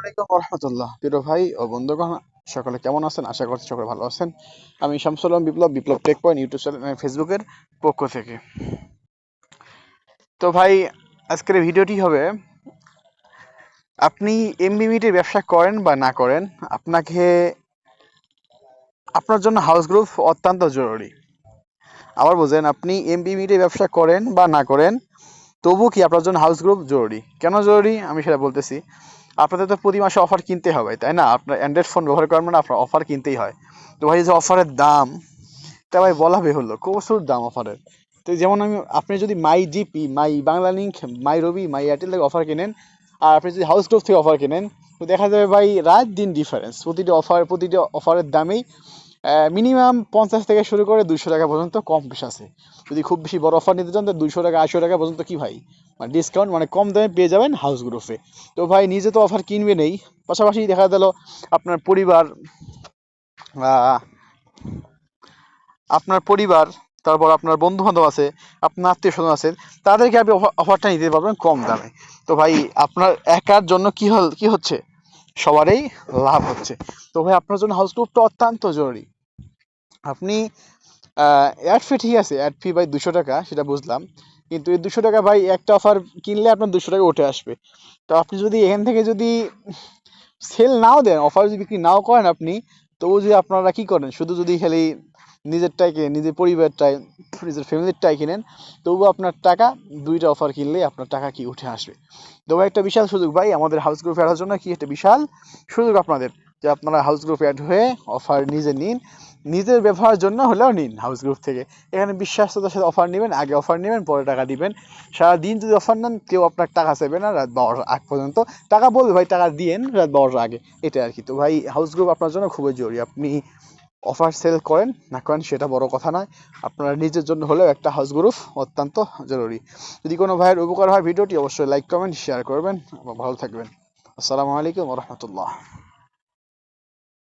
আলাইকুম রহমতুল্লাহ, প্রিয় ভাই ও বন্ধুগণ, সকলে কেমন আছেন? আশা করছি সকলে ভালো আছেন। আমি শামসুল আলম বিপ্লব, বিপ্লব টেক পয়েন্ট ইউটিউব চ্যানেল ফেসবুকের পক্ষ থেকে। তো ভাই, আজকের এই ভিডিওটি হবে, আপনি এমবিমিটির ব্যবসা করেন বা না করেন, আপনার জন্য হাউস গ্রুপ অত্যন্ত জরুরি। আবার বোঝেন, আপনি এমবিমিটির ব্যবসা করেন বা না করেন, তবু কি আপনার জন্য হাউস গ্রুপ জরুরি? কেন জরুরি আমি সেটা বলতেছি। আপনাদের তো প্রতি মাসে অফার কিনতে হবে, তাই না? আপনার অ্যান্ড্রয়েড ফোন ব্যবহার করেন মানে আপনার অফার কিনতেই হয়। তো ভাই, যে অফারের দাম, তা ভাই বলা বেহুল্য, প্রচুর দাম অফারের। তো যেমন আপনি যদি my GP, my Banglalink, my Robi, my Airtel থেকে অফার কেনেন, আর আপনি যদি হাউস গ্রুপ থেকে অফার কেনেন, তো দেখা যাবে ভাই রাত দিন ডিফারেন্স। প্রতিটি অফারের দামেই মিনিমাম 50 থেকে শুরু করে 200 টাকা পর্যন্ত কম বেশ আছে। যদি খুব বেশি বড় অফার নিতে চান, তো 200 টাকা 80 টাকা পর্যন্ত কি ভাই, মানে ডিসকাউন্ট, মানে কম দামে পেয়ে যাবেন হাউস গ্রুপে। তো ভাই, নিজে তো অফার কিনবে নেই, পাশাপাশি দেখা গেল আপনার পরিবার, আহ, আপনার পরিবার, তারপর আপনার বন্ধু বান্ধব আছে, আপনার আত্মীয় স্বজন আছে, তাদেরকে আপনি অফারটা নিতে পারবেন কম দামে। তো ভাই, আপনার একার জন্য কি হচ্ছে, সবারই লাভ হচ্ছে। তো ভাই, আপনার জন্য হাউস গ্রুপটা অত্যন্ত জরুরি। আপনি অ্যাড ফি, ঠিক আছে, অ্যাড ফি ভাই 200 টাকা, সেটা বুঝলাম। কিন্তু এই 200 টাকা ভাই, একটা অফার কিনলে আপনার 200 টাকা উঠে আসবে। তো আপনি যদি এখান থেকে যদি সেল নাও দেন, অফার যদি বিক্রি নাও করেন আপনি, তবু যদি আপনারা কি করেন, শুধু যদি খালি নিজেরটাই কিনেন, নিজের পরিবারটাই, নিজের ফ্যামিলিরটাই কিনেন, তবু আপনার টাকা, দুইটা অফার কিনলে আপনার টাকা কি উঠে আসবে। তো ভাই, একটা বিশাল সুযোগ ভাই, আমাদের হাউস গ্রুপে অ্যাড হওয়ার জন্য কি একটা বিশাল সুযোগ আপনাদের, যে আপনারা হাউস গ্রুপে অ্যাড হয়ে অফার নিজে নিন, নিজের ব্যবহারের জন্য হলেও নিন হাউস গ্রুপ থেকে। এখানে বিশ্বাসতার সাথে অফার নেবেন, আগে অফার নেবেন, পরে টাকা দিবেন। সারাদিন যদি অফার নেন, কেউ আপনার টাকা চাইবে না রাত 12টার আগ পর্যন্ত। টাকা বলবে ভাই, টাকা দিয়েন রাত 12টার আগে, এটা আর কি। তো ভাই, হাউস গ্রুপ আপনার জন্য খুবই জরুরি। আপনি অফার সেল করেন না করেন সেটা বড় কথা নয়, আপনার নিজের জন্য হলেও একটা হাউস গ্রুপ অত্যন্ত জরুরি। যদি কোনো ভাইয়ের উপকার হয় ভিডিওটি, অবশ্যই লাইক কমেন্ট শেয়ার করবেন। ভালো থাকবেন। আসসালামু আলাইকুম রহমতুল্লাহ।